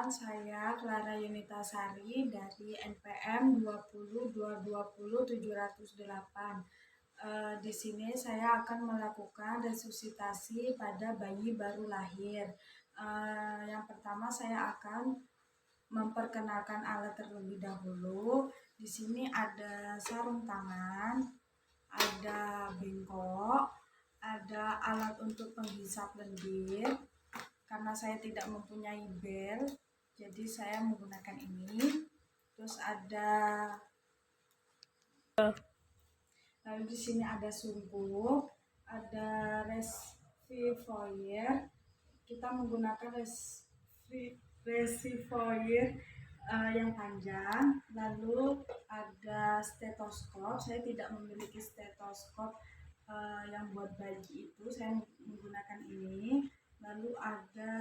Perkenalkan, saya Clara Yunita Sari dari NPM 20220-708. Di sini saya akan melakukan resusitasi pada bayi baru lahir. Yang pertama saya akan memperkenalkan alat terlebih dahulu. Di sini ada sarung tangan, ada bengkok, ada alat untuk penghisap lendir. Karena saya tidak mempunyai bel, jadi saya menggunakan ini. Terus lalu di sini ada sumbu, ada resivoyer. Kita menggunakan resivoyer yang panjang. Lalu ada stetoskop. Saya tidak memiliki stetoskop yang buat bayi itu. Saya menggunakan ini. Lalu ada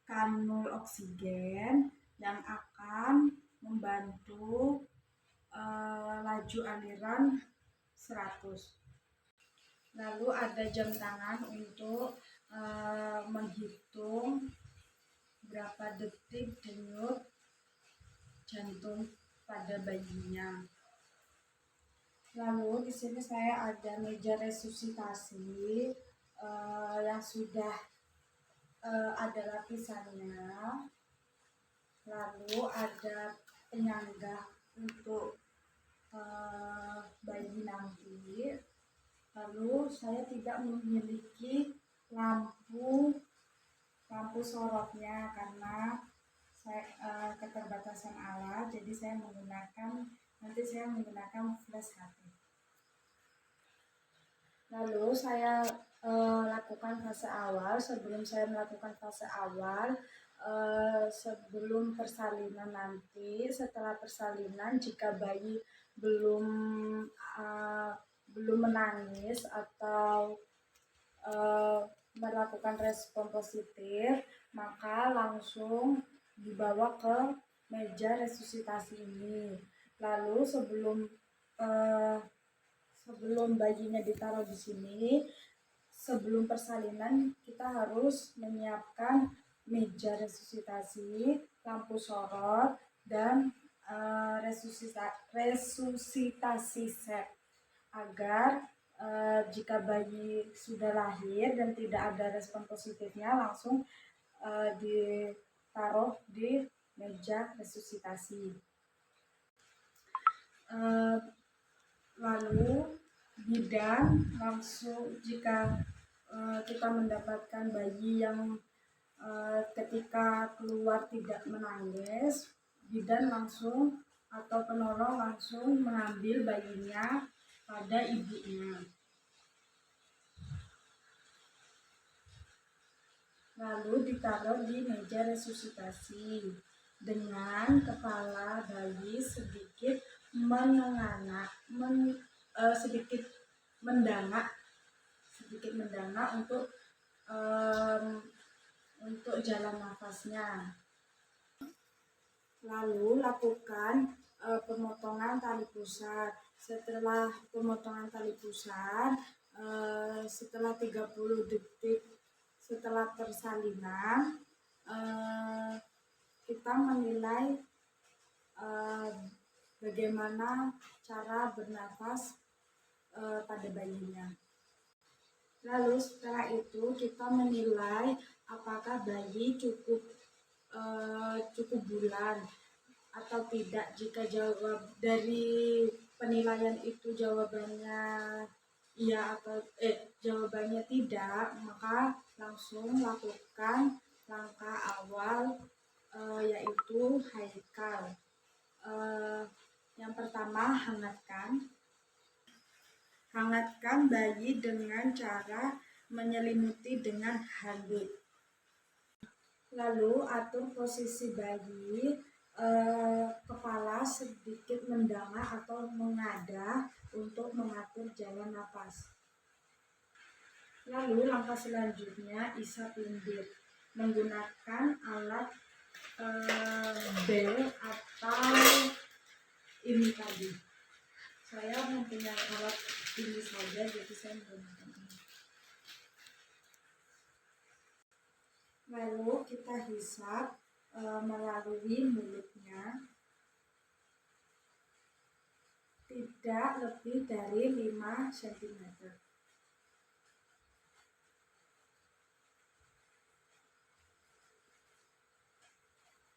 kanul oksigen yang akan membantu laju aliran 100. Lalu ada jam tangan untuk menghitung berapa detik denyut jantung pada bayinya. Lalu di sini saya ada meja resusitasi yang sudah ada lapisannya. Lalu ada penyangga untuk bayi nanti. Lalu saya tidak memiliki lampu sorotnya karena saya keterbatasan alat, jadi saya menggunakan flash HP. Lalu saya lakukan fase awal. Sebelum saya melakukan fase awal, sebelum persalinan nanti, setelah persalinan, jika bayi belum menangis atau melakukan respon positif, maka langsung dibawa ke meja resusitasi ini. Lalu sebelum bayinya ditaruh di sini, sebelum persalinan kita harus menyiapkan meja resusitasi, lampu sorot, dan resusitasi set agar jika bayi sudah lahir dan tidak ada respon positifnya, langsung ditaruh di meja resusitasi. Lalu bidan langsung, jika kita mendapatkan bayi yang ketika keluar tidak menangis, bidan langsung atau penolong langsung mengambil bayinya pada ibunya. Lalu ditaruh di meja resusitasi dengan kepala bayi sedikit mendangak untuk jalan nafasnya. Lalu lakukan pemotongan tali pusar. Setelah pemotongan tali pusar, setelah 30 detik setelah persalinan, kita menilai bagaimana cara bernafas pada bayinya. Lalu setelah itu kita menilai apakah bayi cukup bulan atau tidak. Jika jawab dari penilaian itu jawabannya iya atau jawabannya tidak, maka langsung lakukan langkah awal yaitu haikal. Yang pertama, hangatkan bayi dengan cara menyelimuti dengan handuk. Lalu atur posisi bayi, kepala sedikit mendangak atau mengadah untuk mengatur jalan napas. Lalu langkah selanjutnya isap lendir menggunakan alat bel atau ini tadi. Saya mempunyai alat ini saja, jadi saya menggunakan ini. Lalu kita hisap melalui mulutnya tidak lebih dari 5 cm.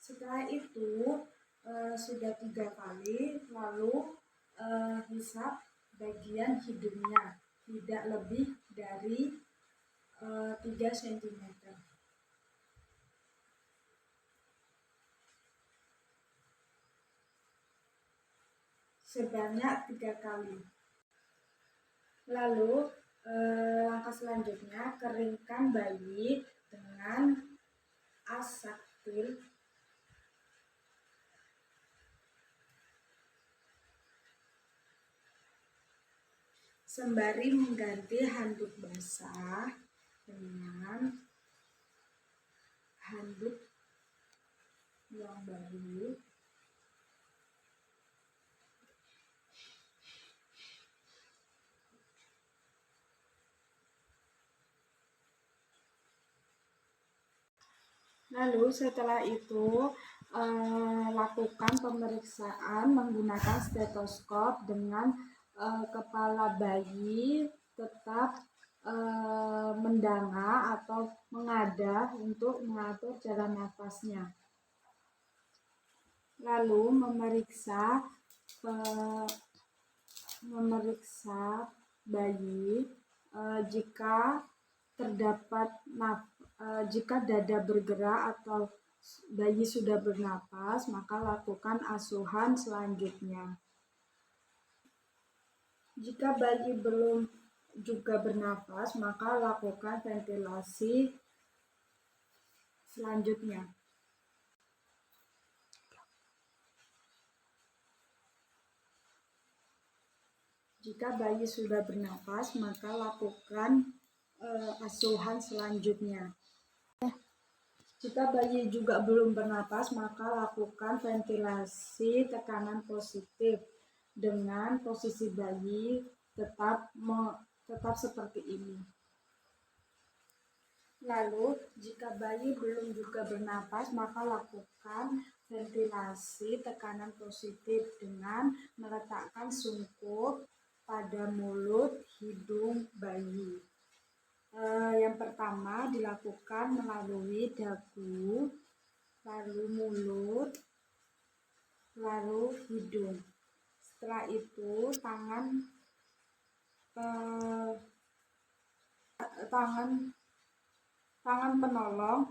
Setelah itu sudah 3 kali, lalu hisap bagian hidungnya tidak lebih dari 3 cm. Sebanyak 3 kali. Lalu langkah selanjutnya, keringkan bayi dengan asaktil sembari mengganti handuk basah dengan handuk yang baru. Lalu setelah itu lakukan pemeriksaan menggunakan stetoskop dengan kepala bayi tetap mendanga atau mengadah untuk mengatur jalan nafasnya. Lalu memeriksa bayi jika terdapat jika dada bergerak atau bayi sudah bernapas, maka lakukan asuhan selanjutnya. Jika bayi belum juga bernapas, maka lakukan ventilasi selanjutnya. Jika bayi sudah bernapas, maka lakukan asuhan selanjutnya. Jika bayi juga belum bernapas, maka lakukan ventilasi tekanan positif dengan posisi bayi tetap seperti ini. Lalu, jika bayi belum juga bernapas, maka lakukan ventilasi tekanan positif dengan meletakkan sungkup pada mulut hidung bayi. Yang pertama dilakukan melalui dagu, lalu mulut, lalu hidung. Setelah itu tangan penolong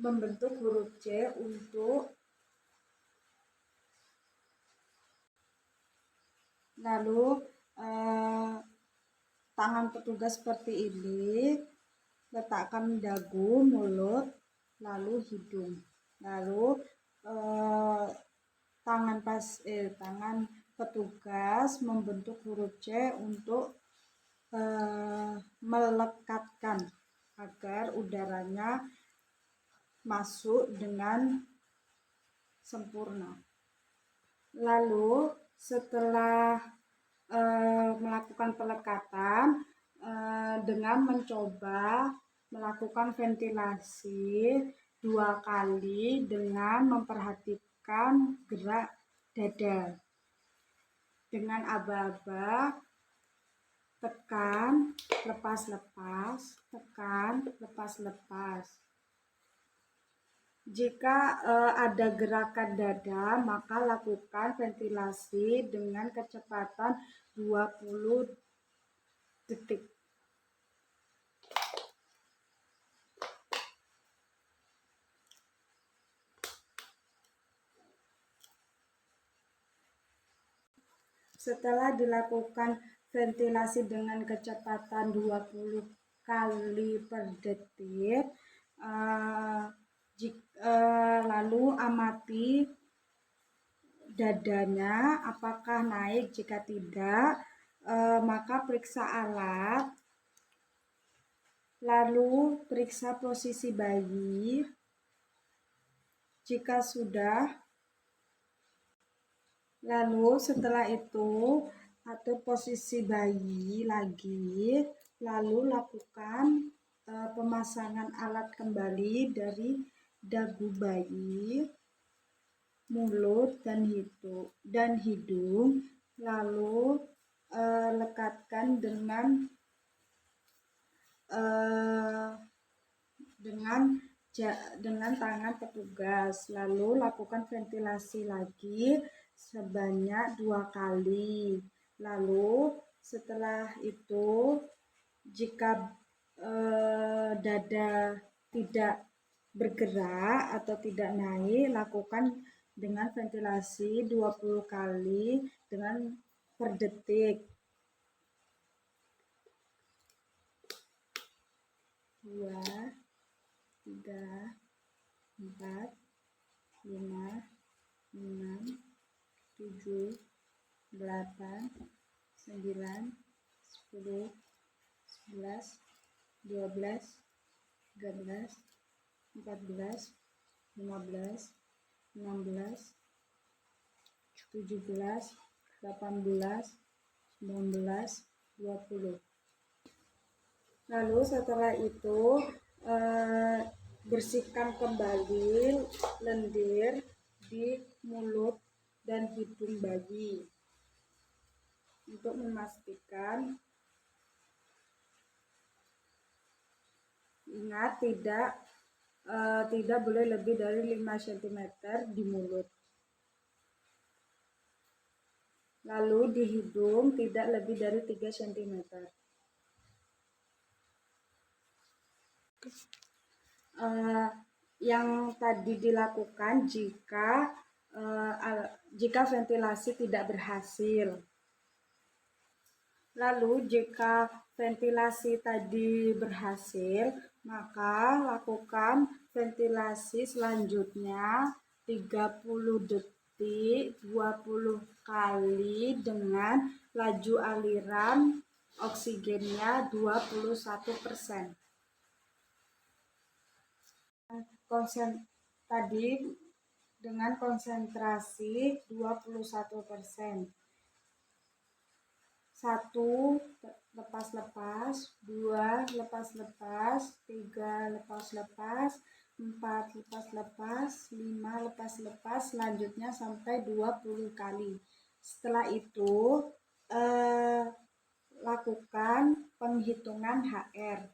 membentuk huruf C untuk lalu tangan petugas seperti ini, letakkan dagu, mulut, lalu hidung. Lalu tangan petugas membentuk huruf C untuk melekatkan agar udaranya masuk dengan sempurna. Lalu setelah melakukan pelekatan dengan mencoba melakukan ventilasi 2 kali dengan memperhatikan gerak dada. Dengan aba-aba, tekan, lepas-lepas, tekan, lepas-lepas. Jika ada gerakan dada, maka lakukan ventilasi dengan kecepatan 20 detik. Setelah dilakukan ventilasi dengan kecepatan 20 kali per detik, lalu amati dadanya apakah naik. Jika tidak, maka periksa alat, lalu periksa posisi bayi. Jika sudah, lalu setelah itu atur posisi bayi lagi, lalu lakukan pemasangan alat kembali dari dagu bayi, mulut dan hidung, lalu lekatkan eh, dengan tangan petugas, lalu lakukan ventilasi lagi sebanyak 2 kali. Lalu setelah itu, jika dada tidak bergerak atau tidak naik, lakukan dengan ventilasi 20 kali dengan per detik. 2, 3, 4, 5, 6, 7, 8, 9, 10, 11, 12, 13, 14, 15, 16, 17, 18, 19, 20. Lalu setelah itu bersihkan kembali lendir di mulut dan hidung bayi untuk memastikan. Ingat, tidak boleh lebih dari 5 cm di mulut. Lalu di hidung tidak lebih dari 3 cm. Yang tadi dilakukan jika ventilasi tidak berhasil. Lalu jika ventilasi tadi berhasil, maka lakukan ventilasi selanjutnya 30 detik 20 kali dengan laju aliran oksigennya 21%. Tadi dengan konsentrasi 21%. 1 lepas-lepas, 2 lepas-lepas, 3 lepas-lepas, 4 lepas-lepas, 5 lepas-lepas, selanjutnya sampai 20 kali. Setelah itu lakukan penghitungan HR.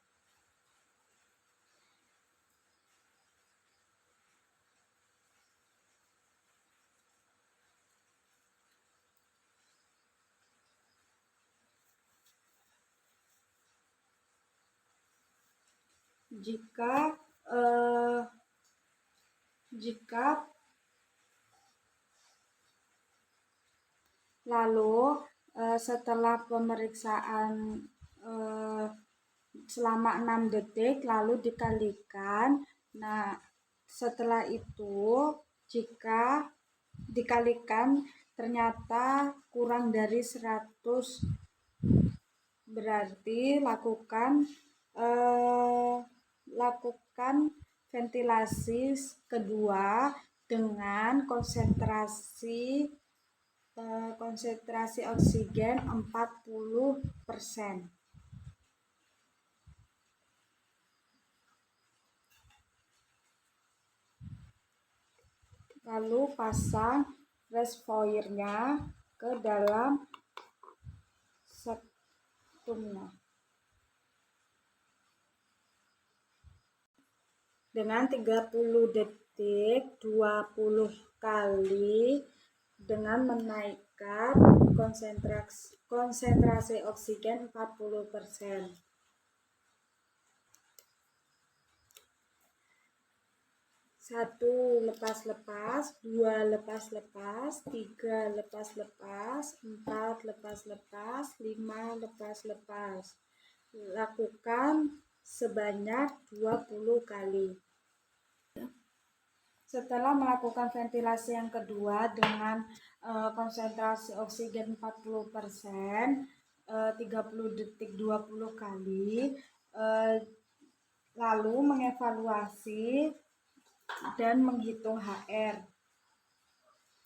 Lalu setelah pemeriksaan selama 6 detik lalu dikalikan. Nah, setelah itu jika dikalikan ternyata kurang dari 100, berarti lakukan ventilasi kedua dengan konsentrasi oksigen 40%. Lalu pasang reservoirnya ke dalam septumnya dengan 30 detik 20 kali dengan menaikkan konsentrasi oksigen 40%. 1 lepas-lepas, 2 lepas-lepas, 3 lepas-lepas, 4 lepas-lepas, 5 lepas-lepas. Lakukan sebanyak 20 kali. Setelah melakukan ventilasi yang kedua dengan konsentrasi oksigen 40%, 30 detik 20 kali, lalu mengevaluasi dan menghitung HR.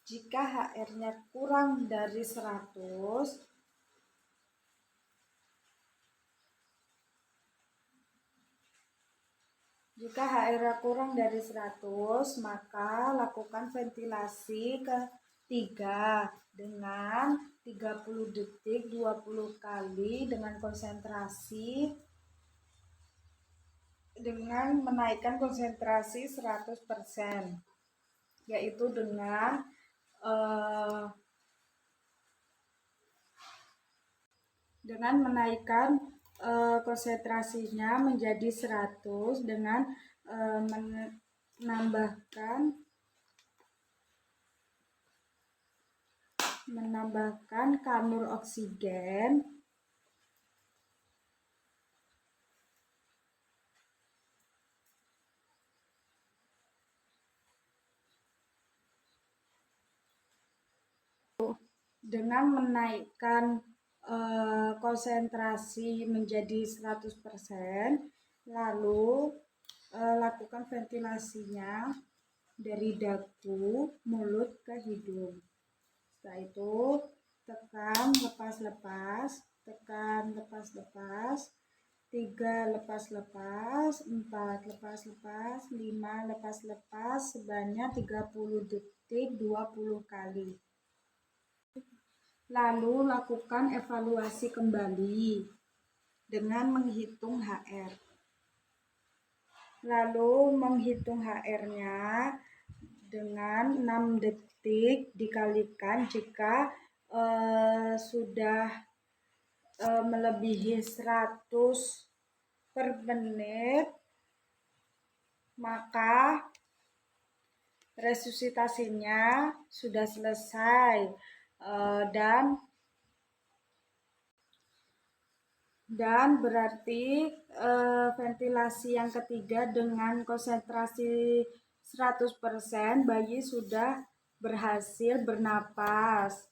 Jika HR-nya kurang dari 100, Jika HRA kurang dari 100, maka lakukan ventilasi ketiga dengan 30 detik 20 kali dengan konsentrasi dengan menaikkan konsentrasi 100%, yaitu dengan menaikkan konsentrasinya menjadi 100 dengan menambahkan kanul oksigen dengan menaikkan konsentrasi menjadi 100%, lalu lakukan ventilasinya dari dagu, mulut ke hidung. Setelah itu tekan lepas-lepas, tekan lepas-lepas, 3 lepas-lepas, 4 lepas-lepas, 5 lepas-lepas sebanyak 30 detik 20 kali. Lalu lakukan evaluasi kembali dengan menghitung HR. Lalu menghitung HR-nya dengan 6 detik dikalikan jika sudah melebihi 100 per menit, maka resusitasinya sudah selesai dan berarti ventilasi yang ketiga dengan konsentrasi 100% bayi sudah berhasil bernapas.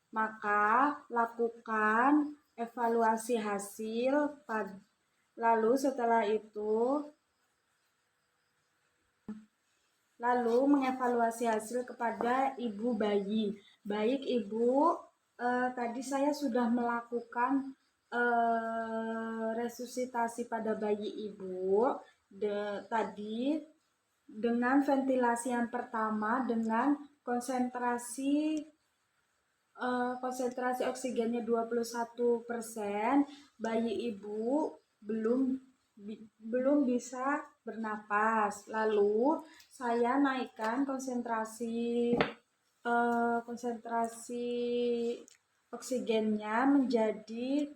Maka lakukan evaluasi hasil, lalu setelah itu mengevaluasi hasil kepada ibu bayi. Baik ibu, tadi saya sudah melakukan resusitasi pada bayi ibu tadi dengan ventilasi yang pertama dengan konsentrasi oksigennya 21%, bayi ibu belum bisa bernapas. Lalu saya naikkan konsentrasi oksigennya menjadi,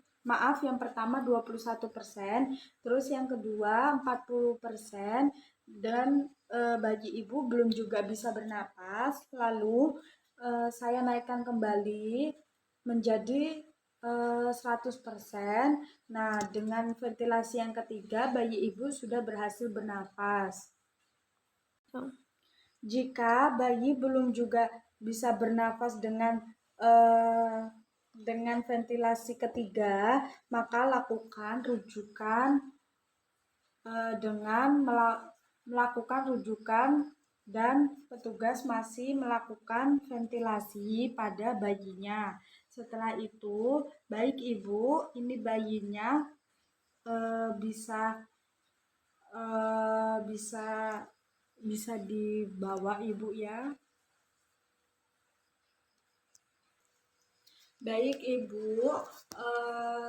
yang pertama 21%, terus yang kedua 40%, dan bayi ibu belum juga bisa bernapas. Lalu saya naikkan kembali menjadi 100%. Nah, dengan ventilasi yang ketiga bayi ibu sudah berhasil bernapas. Jika bayi belum juga bisa bernapas dengan ventilasi ketiga, maka lakukan rujukan dengan melakukan rujukan dan petugas masih melakukan ventilasi pada bayinya. Setelah itu, baik ibu, ini bayinya bisa dibawa ibu ya. Baik ibu,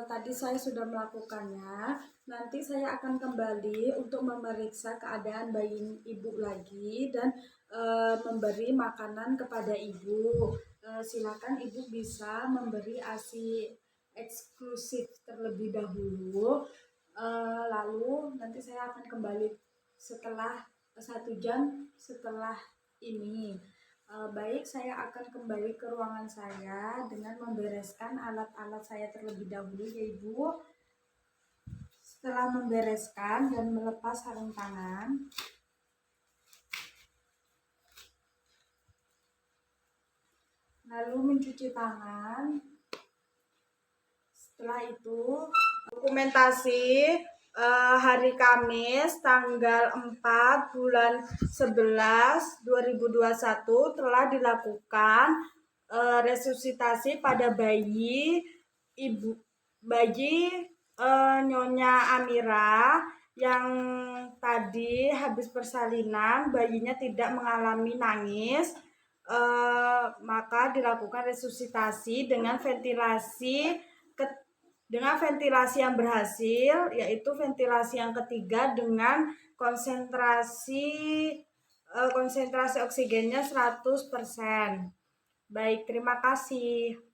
tadi saya sudah melakukannya. Nanti saya akan kembali untuk memeriksa keadaan bayi ibu lagi dan memberi makanan kepada ibu. Silakan ibu bisa memberi ASI eksklusif terlebih dahulu. Lalu nanti saya akan kembali setelah 1 jam setelah ini. Baik, saya akan kembali ke ruangan saya dengan membereskan alat-alat saya terlebih dahulu ya ibu. Setelah membereskan dan melepas sarung tangan, lalu mencuci tangan. Setelah itu dokumentasi hari Kamis tanggal 4 bulan 11 2021 telah dilakukan resusitasi pada bayi Nyonya Amira yang tadi habis persalinan bayinya tidak mengalami nangis, maka dilakukan resusitasi dengan ventilasi yang berhasil, yaitu ventilasi yang ketiga dengan konsentrasi oksigennya 100%. Baik, terima kasih.